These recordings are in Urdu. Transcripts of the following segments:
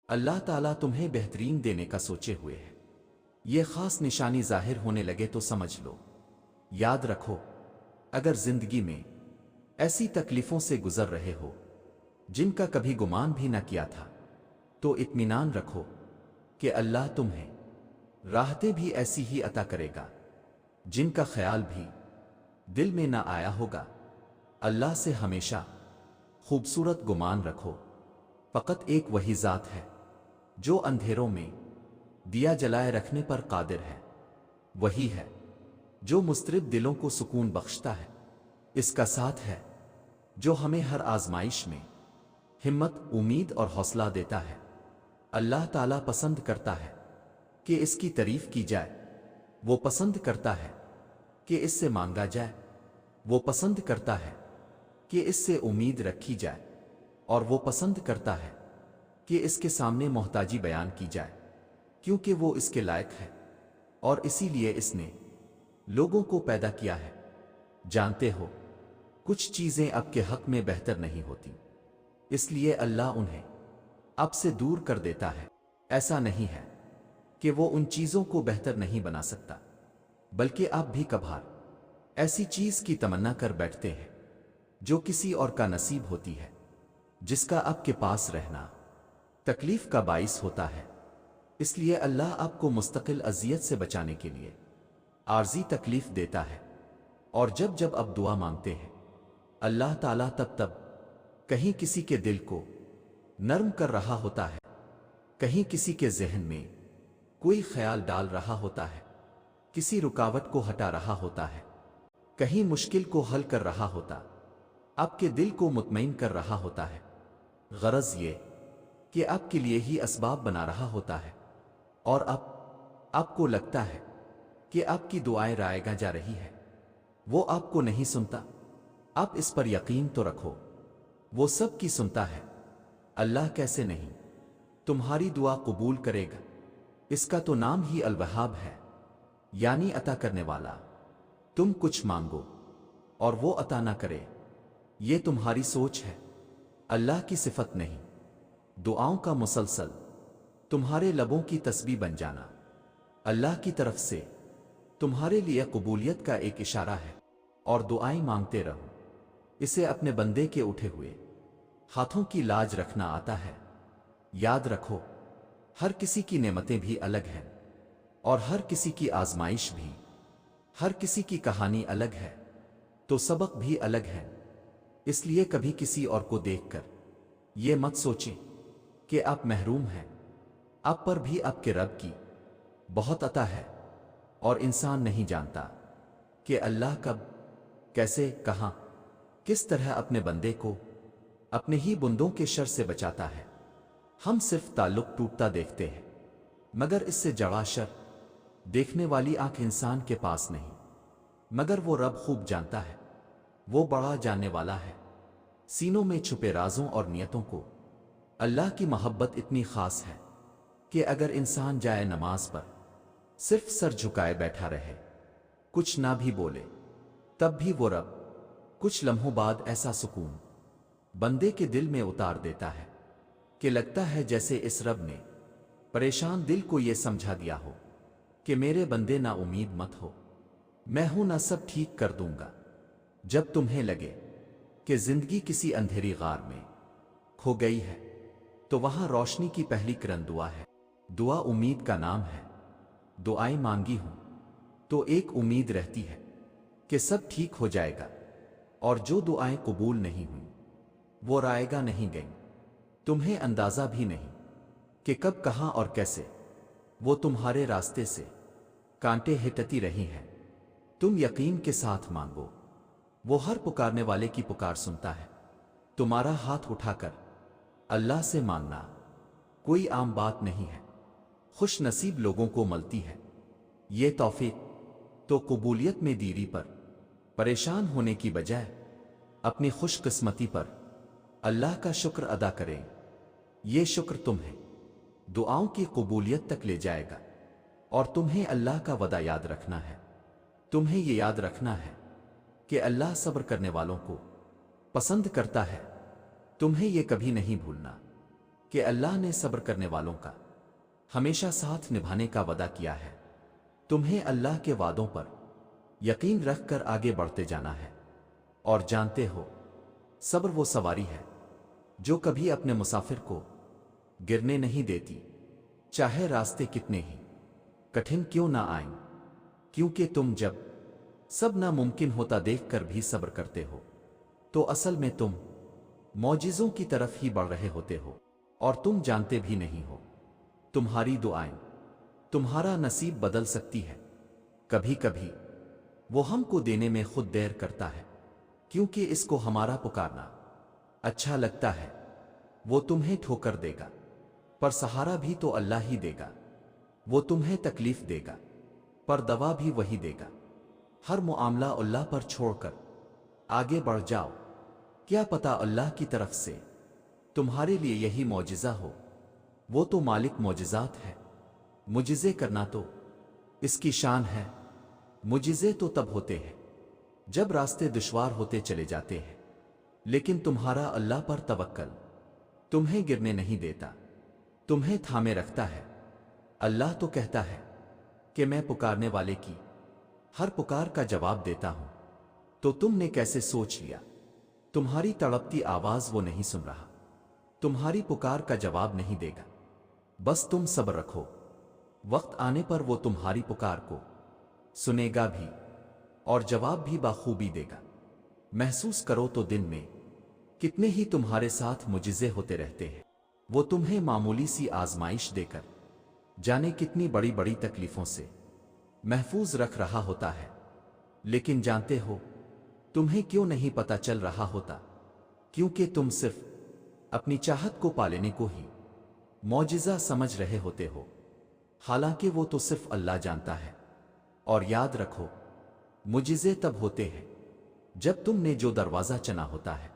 اللہ تعالیٰ تمہیں بہترین دینے کا سوچے ہوئے ہے۔ یہ خاص نشانی ظاہر ہونے لگے تو سمجھ لو۔ یاد رکھو، اگر زندگی میں ایسی تکلیفوں سے گزر رہے ہو جن کا کبھی گمان بھی نہ کیا تھا، تو اطمینان رکھو کہ اللہ تمہیں راحتیں بھی ایسی ہی عطا کرے گا جن کا خیال بھی دل میں نہ آیا ہوگا۔ اللہ سے ہمیشہ خوبصورت گمان رکھو۔ فقط ایک وہی ذات ہے جو اندھیروں میں دیا جلائے رکھنے پر قادر ہے۔ وہی ہے جو مضطرب دلوں کو سکون بخشتا ہے۔ اس کا ساتھ ہے جو ہمیں ہر آزمائش میں ہمت، امید اور حوصلہ دیتا ہے۔ اللہ تعالیٰ پسند کرتا ہے کہ اس کی تعریف کی جائے، وہ پسند کرتا ہے کہ اس سے مانگا جائے، وہ پسند کرتا ہے کہ اس سے امید رکھی جائے، اور وہ پسند کرتا ہے کہ اس کے سامنے محتاجی بیان کی جائے، کیونکہ وہ اس کے لائق ہے، اور اسی لیے اس نے لوگوں کو پیدا کیا ہے۔ جانتے ہو، کچھ چیزیں اب کے حق میں بہتر نہیں ہوتی، اس لیے اللہ انہیں اب سے دور کر دیتا ہے۔ ایسا نہیں ہے کہ وہ ان چیزوں کو بہتر نہیں بنا سکتا، بلکہ آپ بھی کبھار ایسی چیز کی تمنا کر بیٹھتے ہیں جو کسی اور کا نصیب ہوتی ہے، جس کا آپ کے پاس رہنا تکلیف کا باعث ہوتا ہے۔ اس لیے اللہ آپ کو مستقل اذیت سے بچانے کے لیے عارضی تکلیف دیتا ہے، اور جب جب آپ دعا مانگتے ہیں اللہ تعالیٰ تب کہیں کسی کے دل کو نرم کر رہا ہوتا ہے، کہیں کسی کے ذہن میں کوئی خیال ڈال رہا ہوتا ہے، کسی رکاوٹ کو ہٹا رہا ہوتا ہے، کہیں مشکل کو حل کر رہا ہوتا، آپ کے دل کو مطمئن کر رہا ہوتا ہے۔ غرض یہ کہ آپ کے لیے ہی اسباب بنا رہا ہوتا ہے، اور اب آپ کو لگتا ہے کہ آپ کی دعائیں رائگاں جا رہی ہے، وہ آپ کو نہیں سنتا۔ آپ اس پر یقین تو رکھو، وہ سب کی سنتا ہے۔ اللہ کیسے نہیں تمہاری دعا قبول کرے گا؟ اس کا تو نام ہی الوہاب ہے، یعنی عطا کرنے والا۔ تم کچھ مانگو اور وہ عطا نہ کرے، یہ تمہاری سوچ ہے، اللہ کی صفت نہیں۔ دعاؤں کا مسلسل تمہارے لبوں کی تسبیح بن جانا اللہ کی طرف سے تمہارے لیے قبولیت کا ایک اشارہ ہے۔ اور دعائیں مانگتے رہو، اسے اپنے بندے کے اٹھے ہوئے ہاتھوں کی لاج رکھنا آتا ہے۔ یاد رکھو، ہر کسی کی نعمتیں بھی الگ ہیں، اور ہر کسی کی آزمائش بھی، ہر کسی کی کہانی الگ ہے، تو سبق بھی الگ ہے۔ اس لیے کبھی کسی اور کو دیکھ کر یہ مت سوچیں کہ آپ محروم ہیں، آپ پر بھی آپ کے رب کی بہت عطا ہے، اور انسان نہیں جانتا کہ اللہ کب، کیسے، کہاں، کس طرح اپنے بندے کو اپنے ہی بندوں کے شر سے بچاتا ہے۔ ہم صرف تعلق ٹوٹتا دیکھتے ہیں، مگر اس سے جڑا شر دیکھنے والی آنکھ انسان کے پاس نہیں، مگر وہ رب خوب جانتا ہے، وہ بڑا جاننے والا ہے۔ سینوں میں چھپے رازوں اور نیتوں کو اللہ کی محبت اتنی خاص ہے کہ اگر انسان جائے نماز پر صرف سر جھکائے بیٹھا رہے، کچھ نہ بھی بولے، تب بھی وہ رب کچھ لمحوں بعد ایسا سکون بندے کے دل میں اتار دیتا ہے کہ لگتا ہے جیسے اس رب نے پریشان دل کو یہ سمجھا دیا ہو کہ میرے بندے نا امید مت ہو، میں ہوں نہ، سب ٹھیک کر دوں گا۔ جب تمہیں لگے کہ زندگی کسی اندھیری غار میں کھو گئی ہے، تو وہاں روشنی کی پہلی کرن دعا ہے۔ دعا امید کا نام ہے۔ دعائیں مانگی ہوں تو ایک امید رہتی ہے کہ سب ٹھیک ہو جائے گا، اور جو دعائیں قبول نہیں ہوئیں وہ رائگاں نہیں گئیں۔ تمہیں اندازہ بھی نہیں کہ کب، کہاں اور کیسے وہ تمہارے راستے سے کانٹے ہٹتی رہی ہیں۔ تم یقین کے ساتھ مانگو، وہ ہر پکارنے والے کی پکار سنتا ہے۔ تمہارا ہاتھ اٹھا کر اللہ سے مانگنا کوئی عام بات نہیں ہے، خوش نصیب لوگوں کو ملتی ہے یہ توفیق۔ تو قبولیت میں دیری پر پریشان ہونے کی بجائے اپنی خوش قسمتی پر اللہ کا شکر ادا کریں۔ یہ شکر تمہیں دعاؤں کی قبولیت تک لے جائے گا، اور تمہیں اللہ کا وعدہ یاد رکھنا ہے۔ تمہیں یہ یاد رکھنا ہے کہ اللہ صبر کرنے والوں کو پسند کرتا ہے۔ تمہیں یہ کبھی نہیں بھولنا کہ اللہ نے صبر کرنے والوں کا ہمیشہ ساتھ نبھانے کا وعدہ کیا ہے۔ تمہیں اللہ کے وعدوں پر یقین رکھ کر آگے بڑھتے جانا ہے، اور جانتے ہو صبر وہ سواری ہے جو کبھی اپنے مسافر کو گرنے نہیں دیتی، چاہے راستے کتنے ہی کٹھن کیوں نہ آئیں، کیونکہ تم جب سب ناممکن ہوتا دیکھ کر بھی صبر کرتے ہو تو اصل میں تم معجزوں کی طرف ہی بڑھ رہے ہوتے ہو، اور تم جانتے بھی نہیں ہو تمہاری دعائیں تمہارا نصیب بدل سکتی ہے۔ کبھی کبھی وہ ہم کو دینے میں خود دیر کرتا ہے، کیونکہ اس کو ہمارا پکارنا اچھا لگتا ہے۔ وہ تمہیں ٹھوکر دے گا پر سہارا بھی تو اللہ ہی دے گا، وہ تمہیں تکلیف دے گا پر دوا بھی وہی دے گا۔ ہر معاملہ اللہ پر چھوڑ کر آگے بڑھ جاؤ، کیا پتہ اللہ کی طرف سے تمہارے لیے یہی معجزہ ہو۔ وہ تو مالک معجزات ہے، معجزے کرنا تو اس کی شان ہے۔ معجزے تو تب ہوتے ہیں جب راستے دشوار ہوتے چلے جاتے ہیں، لیکن تمہارا اللہ پر توکل تمہیں گرنے نہیں دیتا، تمہیں تھامے رکھتا ہے۔ اللہ تو کہتا ہے کہ میں پکارنے والے کی ہر پکار کا جواب دیتا ہوں، تو تم نے کیسے سوچ لیا تمہاری تڑپتی آواز وہ نہیں سن رہا، تمہاری پکار کا جواب نہیں دے گا؟ بس تم صبر رکھو، وقت آنے پر وہ تمہاری پکار کو سنے گا بھی اور جواب بھی بخوبی دے گا۔ محسوس کرو تو دن میں کتنے ہی تمہارے ساتھ معجزے ہوتے رہتے ہیں، وہ تمہیں معمولی سی آزمائش دے کر جانے کتنی بڑی بڑی تکلیفوں سے محفوظ رکھ رہا ہوتا ہے۔ لیکن جانتے ہو تمہیں کیوں نہیں پتہ چل رہا ہوتا؟ کیونکہ تم صرف اپنی چاہت کو پالینے کو ہی معجزہ سمجھ رہے ہوتے ہو، حالانکہ وہ تو صرف اللہ جانتا ہے۔ اور یاد رکھو معجزے تب ہوتے ہیں جب تم نے جو دروازہ چنا ہوتا ہے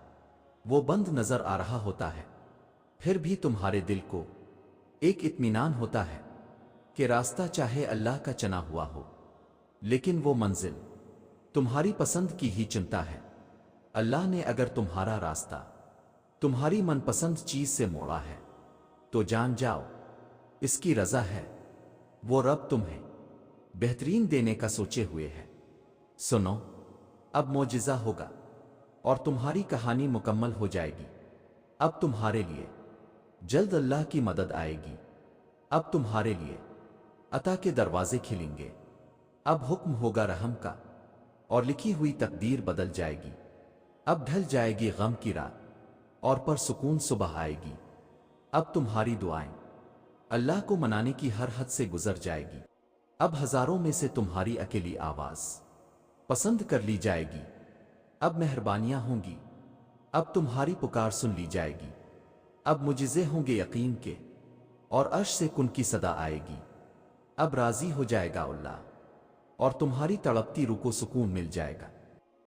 وہ بند نظر آ رہا ہوتا ہے، پھر بھی تمہارے دل کو ایک اطمینان ہوتا ہے کہ راستہ چاہے اللہ کا چنا ہوا ہو، لیکن وہ منزل تمہاری پسند کی ہی چنتا ہے۔ اللہ نے اگر تمہارا راستہ تمہاری من پسند چیز سے موڑا ہے تو جان جاؤ اس کی رضا ہے، وہ رب تمہیں بہترین دینے کا سوچے ہوئے ہے۔ سنو، اب معجزہ ہوگا اور تمہاری کہانی مکمل ہو جائے گی۔ اب تمہارے لیے جلد اللہ کی مدد آئے گی، اب تمہارے لیے عطا کے دروازے کھلیں گے، اب حکم ہوگا رحم کا اور لکھی ہوئی تقدیر بدل جائے گی۔ اب ڈھل جائے گی غم کی رات اور پرسکون صبح آئے گی۔ اب تمہاری دعائیں اللہ کو منانے کی ہر حد سے گزر جائے گی۔ اب ہزاروں میں سے تمہاری اکیلی آواز پسند کر لی جائے گی۔ اب مہربانیاں ہوں گی، اب تمہاری پکار سن لی جائے گی۔ اب معجزے ہوں گے یقین کے، اور عرش سے کن کی صدا آئے گی۔ اب راضی ہو جائے گا اللہ اور تمہاری تڑپتی روح کو سکون مل جائے گا۔